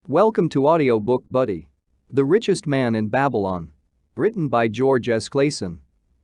Welcome to Audiobook Buddy. The Richest Man in Babylon. Written by George S. Clason.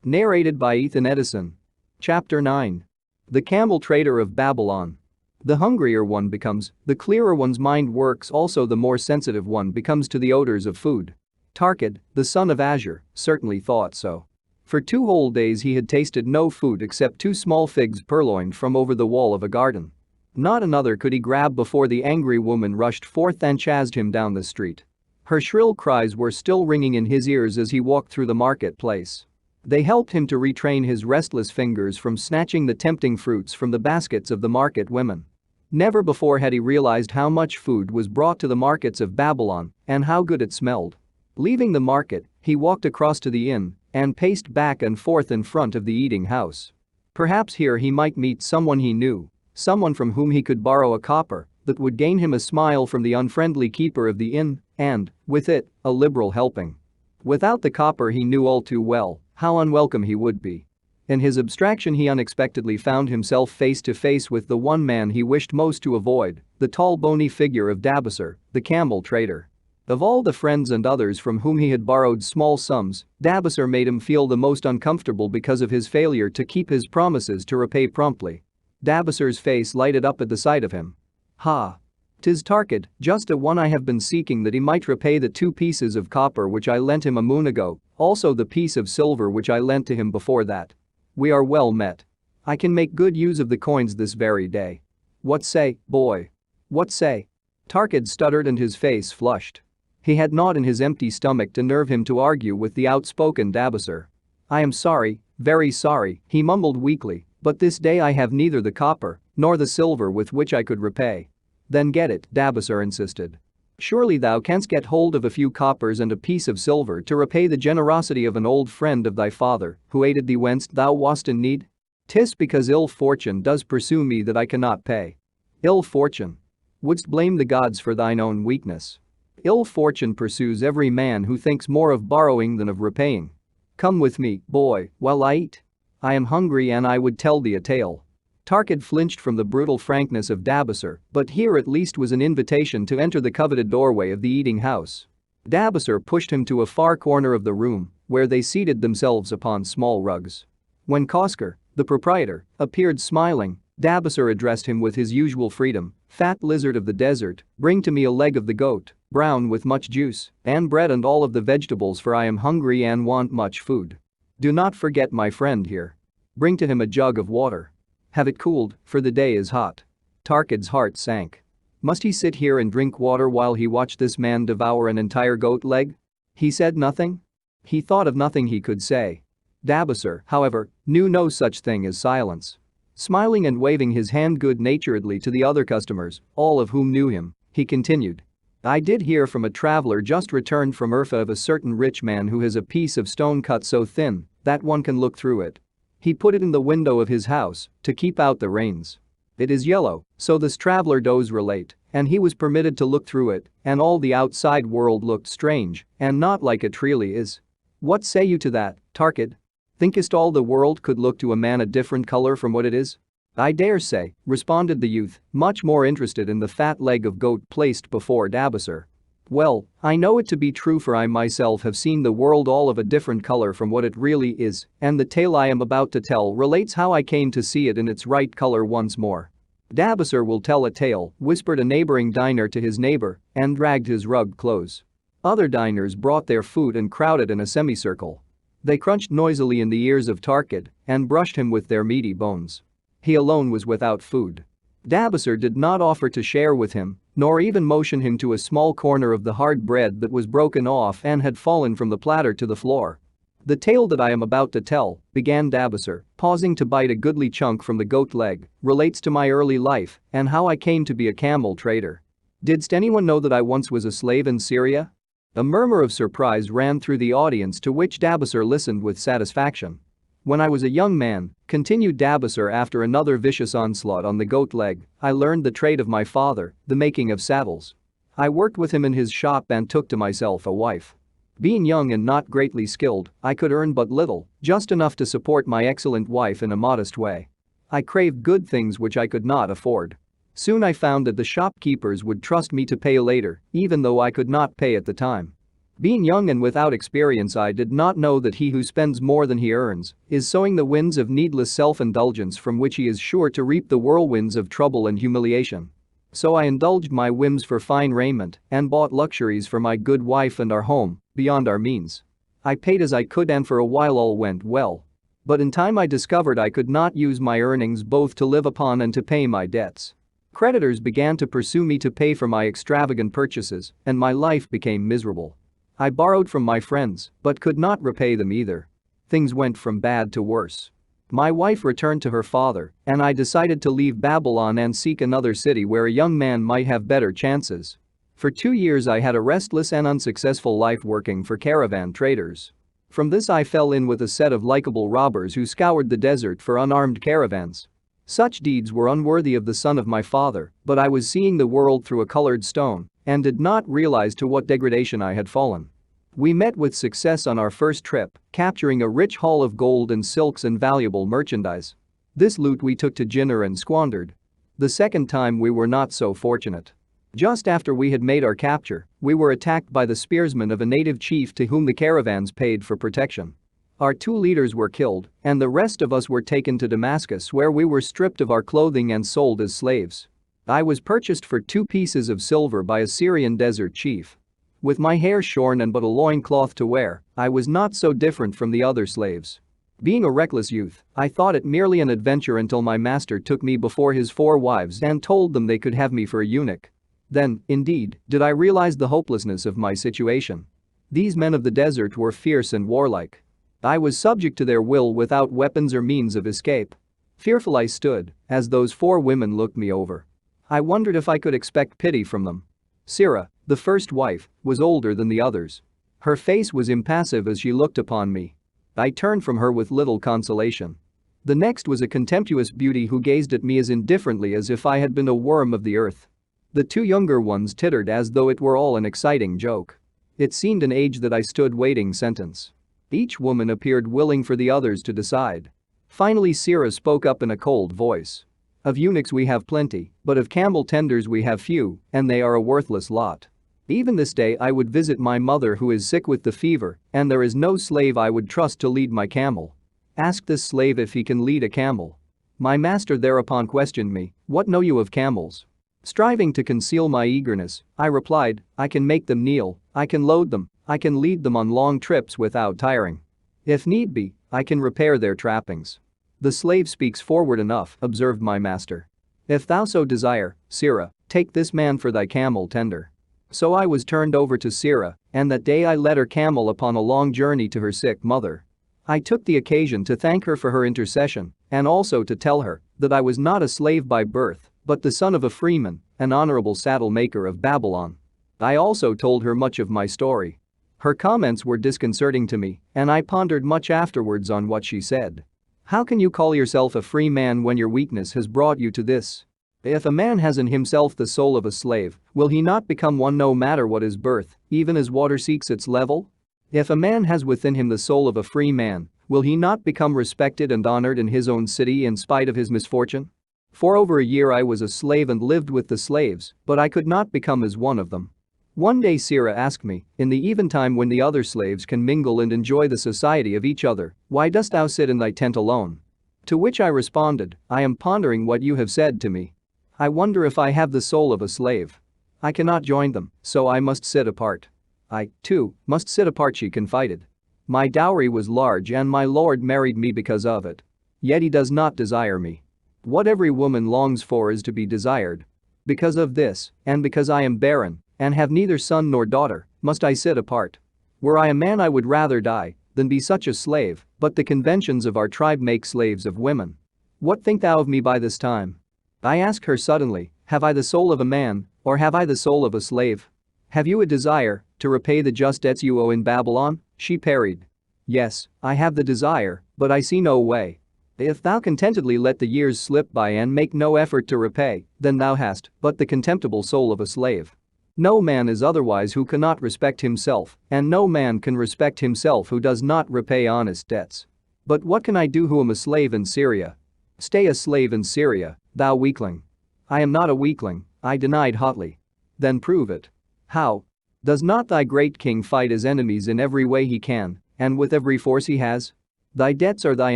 Narrated by Edison. Chapter 9. The Camel Trader of Babylon. The hungrier one becomes, the clearer one's mind works, also the more sensitive one becomes to the odors of food. Tarkid, the son of Azure, certainly thought so. For 2 whole days he had tasted no food except 2 small figs purloined from over the wall of a garden. Not another could he grab before the angry woman rushed forth and chased him down the street. Her shrill cries were still ringing in his ears as he walked through the marketplace. They helped him to retrain his restless fingers from snatching the tempting fruits from the baskets of the market women. Never before had he realized how much food was brought to the markets of Babylon and how good it smelled. Leaving the market, he walked across to the inn and paced back and forth in front of the eating house. Perhaps here he might meet someone he knew. Someone from whom he could borrow a copper that would gain him a smile from the unfriendly keeper of the inn and, with it, a liberal helping. Without the copper he knew all too well how unwelcome he would be. In his abstraction he unexpectedly found himself face to face with the one man he wished most to avoid, the tall bony figure of Dabasser, the camel trader. Of all the friends and others from whom he had borrowed small sums, Dabasser made him feel the most uncomfortable because of his failure to keep his promises to repay promptly. Dabasser's face lighted up at the sight of him. "Ha! 'Tis Tarkid, just the one I have been seeking, that he might repay the 2 pieces of copper which I lent him a moon ago, also the piece of silver which I lent to him before that. We are well met. I can make good use of the coins this very day. What say, boy? What say?" Tarkid stuttered and his face flushed. He had not in his empty stomach to nerve him to argue with the outspoken Dabasser. "I am sorry, very sorry," he mumbled weakly. "But this day I have neither the copper nor the silver with which I could repay." "Then get it," Dabasser insisted. "Surely thou canst get hold of a few coppers and a piece of silver to repay the generosity of an old friend of thy father who aided thee whilst thou wast in need? 'Tis because ill fortune does pursue me that I cannot pay." "Ill fortune? Wouldst blame the gods for thine own weakness? Ill fortune pursues every man who thinks more of borrowing than of repaying. Come with me, boy, while I eat. I am hungry and I would tell thee a tale." Tarkid flinched from the brutal frankness of Dabasser, but here at least was an invitation to enter the coveted doorway of the eating house. Dabasser pushed him to a far corner of the room, where they seated themselves upon small rugs. When Kosker, the proprietor, appeared smiling, Dabasser addressed him with his usual freedom. "Fat lizard of the desert, bring to me a leg of the goat, brown with much juice, and bread and all of the vegetables, for I am hungry and want much food. Do not forget my friend here. Bring to him a jug of water. Have it cooled, for the day is hot." Tarkid's heart sank. Must he sit here and drink water while he watched this man devour an entire goat leg? He said nothing. He thought of nothing he could say. Dabasser, however, knew no such thing as silence. Smiling and waving his hand good-naturedly to the other customers, all of whom knew him, he continued. "I did hear from a traveler just returned from Urfa of a certain rich man who has a piece of stone cut so thin that one can look through it. He put it in the window of his house to keep out the rains. It is yellow, so this traveler does relate, and he was permitted to look through it, and all the outside world looked strange and not like it really is. What say you to that, Tarkid? Thinkest all the world could look to a man a different color from what it is?" "I dare say," responded the youth, much more interested in the fat leg of goat placed before Dabasser. "Well, I know it to be true, for I myself have seen the world all of a different color from what it really is, and the tale I am about to tell relates how I came to see it in its right color once more." "Dabasser will tell a tale," whispered a neighboring diner to his neighbor and dragged his rug close. Other diners brought their food and crowded in a semicircle. They crunched noisily in the ears of Tarkid and brushed him with their meaty bones. He alone was without food. Dabasser did not offer to share with him, nor even motion him to a small corner of the hard bread that was broken off and had fallen from the platter to the floor. "The tale that I am about to tell," began Dabasser, pausing to bite a goodly chunk from the goat leg, "relates to my early life and how I came to be a camel trader. Didst anyone know that I once was a slave in Syria?" A murmur of surprise ran through the audience, to which Dabasser listened with satisfaction. "When I was a young man," continued Dabasser after another vicious onslaught on the goat leg, "I learned the trade of my father, the making of saddles. I worked with him in his shop and took to myself a wife. Being young and not greatly skilled, I could earn but little, just enough to support my excellent wife in a modest way. I craved good things which I could not afford. Soon I found that the shopkeepers would trust me to pay later, even though I could not pay at the time. Being young and without experience, I did not know that he who spends more than he earns is sowing the winds of needless self-indulgence from which he is sure to reap the whirlwinds of trouble and humiliation. So I indulged my whims for fine raiment and bought luxuries for my good wife and our home, beyond our means. I paid as I could and for a while all went well. But in time I discovered I could not use my earnings both to live upon and to pay my debts. Creditors began to pursue me to pay for my extravagant purchases, and my life became miserable. I borrowed from my friends, but could not repay them either. Things went from bad to worse. My wife returned to her father, and I decided to leave Babylon and seek another city where a young man might have better chances. For 2 years I had a restless and unsuccessful life working for caravan traders. From this I fell in with a set of likable robbers who scoured the desert for unarmed caravans. Such deeds were unworthy of the son of my father, but I was seeing the world through a colored stone and did not realize to what degradation I had fallen. We met with success on our first trip, capturing a rich haul of gold and silks and valuable merchandise. This loot we took to Jinnah and squandered. The second time we were not so fortunate. Just after we had made our capture, we were attacked by the spearsmen of a native chief to whom the caravans paid for protection. Our 2 leaders were killed, and the rest of us were taken to Damascus where we were stripped of our clothing and sold as slaves. I was purchased for 2 pieces of silver by a Syrian desert chief. With my hair shorn and but a loincloth to wear, I was not so different from the other slaves. Being a reckless youth, I thought it merely an adventure until my master took me before his 4 wives and told them they could have me for a eunuch. Then, indeed, did I realize the hopelessness of my situation. These men of the desert were fierce and warlike. I was subject to their will without weapons or means of escape. Fearful I stood, as those 4 women looked me over. I wondered if I could expect pity from them. Sirah, the first wife, was older than the others. Her face was impassive as she looked upon me. I turned from her with little consolation. The next was a contemptuous beauty who gazed at me as indifferently as if I had been a worm of the earth. The 2 younger ones tittered as though it were all an exciting joke. It seemed an age that I stood waiting sentence. Each woman appeared willing for the others to decide. Finally Sirah spoke up in a cold voice. Of eunuchs we have plenty, but of camel tenders we have few, and they are a worthless lot. Even this day I would visit my mother who is sick with the fever, and there is no slave I would trust to lead my camel. Ask this slave if he can lead a camel. My master thereupon questioned me, what know you of camels? Striving to conceal my eagerness, I replied, I can make them kneel, I can load them, I can lead them on long trips without tiring. If need be, I can repair their trappings. The slave speaks forward enough, observed my master. If thou so desire, Sirah, take this man for thy camel tender. So I was turned over to Sirah, and that day I led her camel upon a long journey to her sick mother. I took the occasion to thank her for her intercession, and also to tell her that I was not a slave by birth, but the son of a freeman, an honorable saddle maker of Babylon. I also told her much of my story. Her comments were disconcerting to me, and I pondered much afterwards on what she said. How can you call yourself a free man when your weakness has brought you to this? If a man has in himself the soul of a slave, will he not become one no matter what his birth, even as water seeks its level? If a man has within him the soul of a free man, will he not become respected and honored in his own city in spite of his misfortune? For over a year I was a slave and lived with the slaves, but I could not become as one of them. One day Sirah asked me, in the eventime when the other slaves can mingle and enjoy the society of each other, why dost thou sit in thy tent alone? To which I responded, I am pondering what you have said to me. I wonder if I have the soul of a slave. I cannot join them, so I must sit apart. I, too, must sit apart, she confided. My dowry was large and my lord married me because of it. Yet he does not desire me. What every woman longs for is to be desired. Because of this, and because I am barren, and have neither son nor daughter, must I sit apart. Were I a man I would rather die than be such a slave, but the conventions of our tribe make slaves of women. What think thou of me by this time? I ask her suddenly, have I the soul of a man, or have I the soul of a slave? Have you a desire to repay the just debts you owe in Babylon? She parried. Yes, I have the desire, but I see no way. If thou contentedly let the years slip by and make no effort to repay, then thou hast but the contemptible soul of a slave. No man is otherwise who cannot respect himself, and no man can respect himself who does not repay honest debts. But what can I do who am a slave in Syria? Stay a slave in Syria, thou weakling. I am not a weakling, I denied hotly. Then prove it. How? Does not thy great king fight his enemies in every way he can, and with every force he has? Thy debts are thy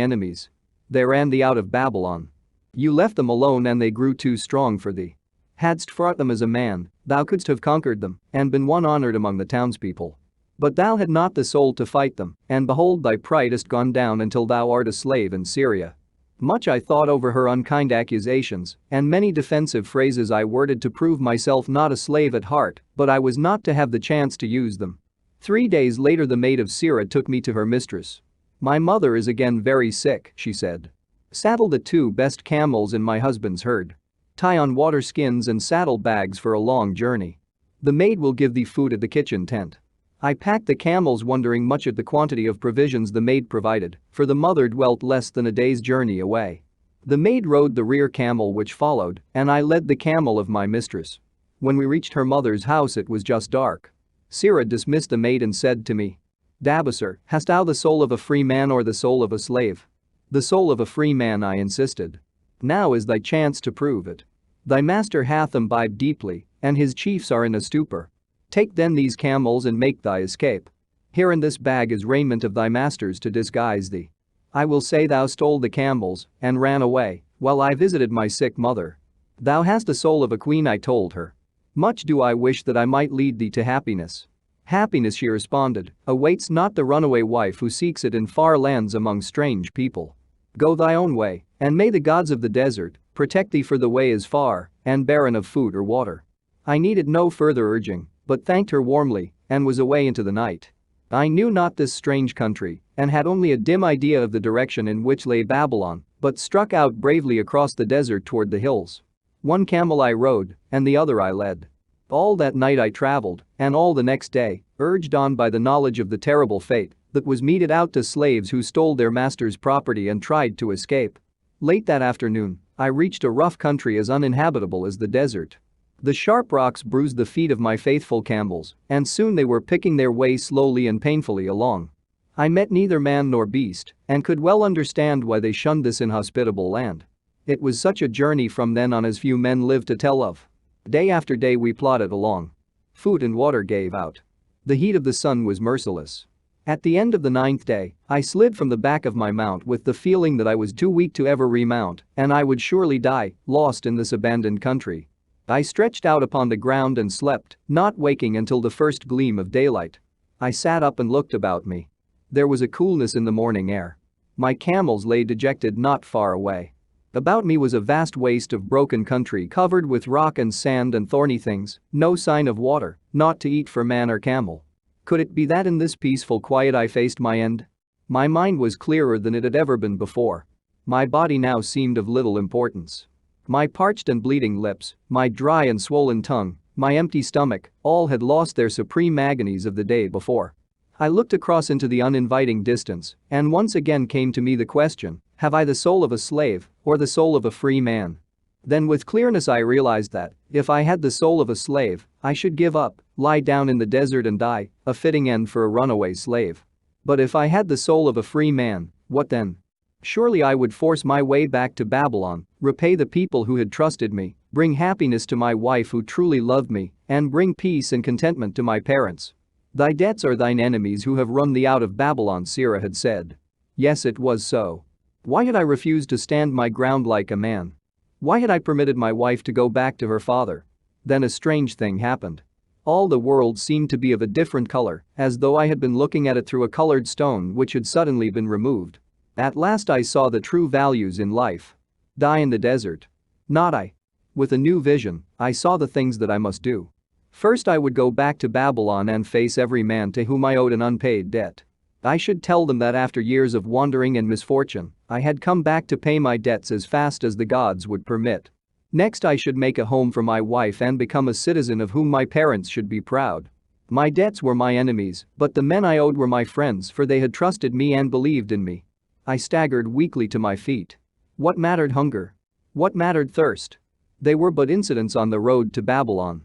enemies. They ran thee out of Babylon. You left them alone and they grew too strong for thee. Hadst fought them as a man, thou couldst have conquered them and been one honored among the townspeople. But thou had not the soul to fight them, and behold thy pride is gone down until thou art a slave in Syria. Much I thought over her unkind accusations, and many defensive phrases I worded to prove myself not a slave at heart, but I was not to have the chance to use them. 3 days later the maid of Syria took me to her mistress. My mother is again very sick, she said. Saddle the 2 best camels in my husband's herd. Tie on water skins and saddle bags for a long journey. The maid will give thee food at the kitchen tent. I packed the camels wondering much at the quantity of provisions the maid provided, for the mother dwelt less than a day's journey away. The maid rode the rear camel which followed, and I led the camel of my mistress. When we reached her mother's house it was just dark. Sirrah dismissed the maid and said to me, Dabasir, hast thou the soul of a free man or the soul of a slave? The soul of a free man, I insisted. Now is thy chance to prove it. Thy master hath imbibed deeply, and his chiefs are in a stupor. Take then these camels and make thy escape. Here in this bag is raiment of thy master's to disguise thee. I will say thou stole the camels and ran away while I visited my sick mother. Thou hast the soul of a queen, I told her. Much do I wish that I might lead thee to happiness. Happiness, she responded, awaits not the runaway wife who seeks it in far lands among strange people. Go thy own way, and may the gods of the desert protect thee, for the way is far and barren of food or water. I needed no further urging, but thanked her warmly and was away into the night. I knew not this strange country and had only a dim idea of the direction in which lay Babylon, but struck out bravely across the desert toward the hills. 1 camel I rode and the other I led. All that night I traveled, and all the next day, urged on by the knowledge of the terrible fate that was meted out to slaves who stole their master's property and tried to escape. Late that afternoon, I reached a rough country as uninhabitable as the desert. The sharp rocks bruised the feet of my faithful camels, and soon they were picking their way slowly and painfully along. I met neither man nor beast, and could well understand why they shunned this inhospitable land. It was such a journey from then on as few men lived to tell of. Day after day we plodded along. Food and water gave out. The heat of the sun was merciless. At the end of the 9th day, I slid from the back of my mount with the feeling that I was too weak to ever remount, and I would surely die, lost in this abandoned country. I stretched out upon the ground and slept, not waking until the first gleam of daylight. I sat up and looked about me. There was a coolness in the morning air. My camels lay dejected not far away. About me was a vast waste of broken country covered with rock and sand and thorny things, no sign of water, not to eat for man or camel. Could it be that in this peaceful quiet I faced my end? My mind was clearer than it had ever been before. My body now seemed of little importance. My parched and bleeding lips, my dry and swollen tongue, my empty stomach, all had lost their supreme agonies of the day before. I looked across into the uninviting distance, and once again came to me the question, have I the soul of a slave or the soul of a free man? Then with clearness I realized that, if I had the soul of a slave, I should give up, lie down in the desert and die, a fitting end for a runaway slave. But if I had the soul of a free man, what then? Surely I would force my way back to Babylon, repay the people who had trusted me, bring happiness to my wife who truly loved me, and bring peace and contentment to my parents. Thy debts are thine enemies who have run thee out of Babylon, Sirrah had said. Yes, it was so. Why had I refused to stand my ground like a man? Why had I permitted my wife to go back to her father? Then a strange thing happened. All the world seemed to be of a different color, as though I had been looking at it through a colored stone which had suddenly been removed. At last I saw the true values in life. Die in the desert. Not I. With a new vision, I saw the things that I must do. First I would go back to Babylon and face every man to whom I owed an unpaid debt. I should tell them that after years of wandering and misfortune, I had come back to pay my debts as fast as the gods would permit. Next I should make a home for my wife and become a citizen of whom my parents should be proud. My debts were my enemies, but the men I owed were my friends, for they had trusted me and believed in me. I staggered weakly to my feet. What mattered hunger? What mattered thirst? They were but incidents on the road to Babylon.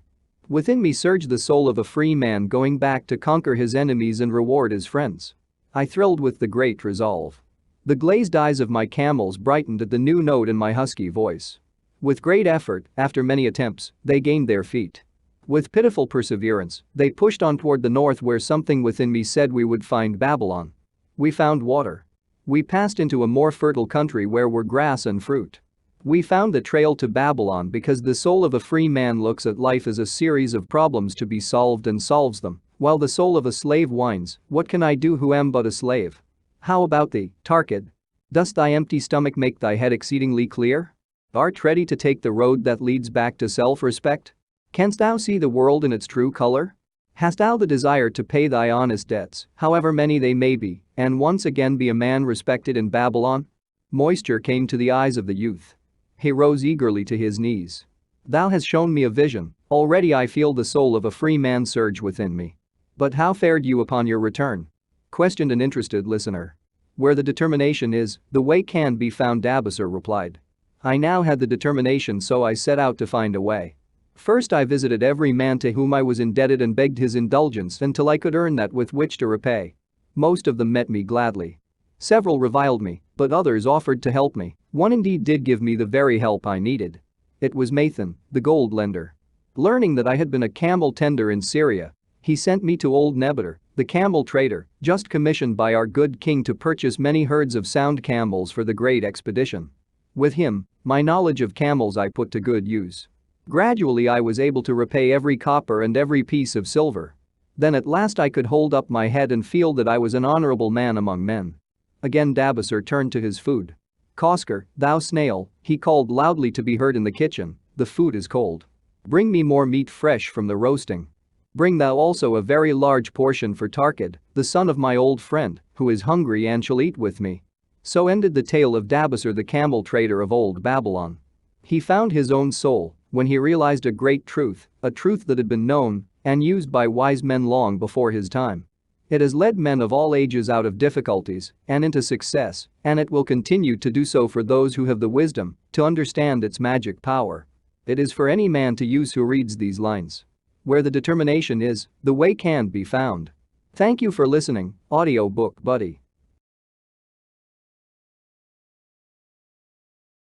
Within me surged the soul of a free man going back to conquer his enemies and reward his friends. I thrilled with the great resolve. The glazed eyes of my camels brightened at the new note in my husky voice. With great effort, after many attempts, they gained their feet. With pitiful perseverance, they pushed on toward the north where something within me said we would find Babylon. We found water. We passed into a more fertile country where were grass and fruit. We found the trail to Babylon because the soul of a free man looks at life as a series of problems to be solved and solves them, while the soul of a slave whines, "What can I do who am but a slave?" How about thee, Tarkid? Does thy empty stomach make thy head exceedingly clear? Art ready to take the road that leads back to self-respect? Canst thou see the world in its true color? Hast thou the desire to pay thy honest debts, however many they may be, and once again be a man respected in Babylon? Moisture came to the eyes of the youth. He rose eagerly to his knees. Thou hast shown me a vision, already I feel the soul of a free man surge within me. But how fared you upon your return? Questioned an interested listener. Where the determination is, the way can be found, Dabasur replied. I now had the determination, so I set out to find a way. First I visited every man to whom I was indebted and begged his indulgence until I could earn that with which to repay. Most of them met me gladly. Several reviled me, but others offered to help me. One indeed did give me the very help I needed. It was Mathan, the gold lender. Learning that I had been a camel tender in Syria, he sent me to old Nebuchadnezzar, the camel trader, just commissioned by our good king to purchase many herds of sound camels for the great expedition. With him, my knowledge of camels I put to good use. Gradually I was able to repay every copper and every piece of silver. Then at last I could hold up my head and feel that I was an honorable man among men. Again Dabasur turned to his food. Kosker, thou snail, he called loudly to be heard in the kitchen, the food is cold. Bring me more meat fresh from the roasting. Bring thou also a very large portion for Tarkid, the son of my old friend, who is hungry and shall eat with me. So ended the tale of Dabasur the camel trader of old Babylon. He found his own soul when he realized a great truth, a truth that had been known and used by wise men long before his time. It has led men of all ages out of difficulties and into success, and it will continue to do so for those who have the wisdom to understand its magic power. It is for any man to use who reads these lines. Where the determination is, the way can be found. Thank you for listening, Audiobook Buddy.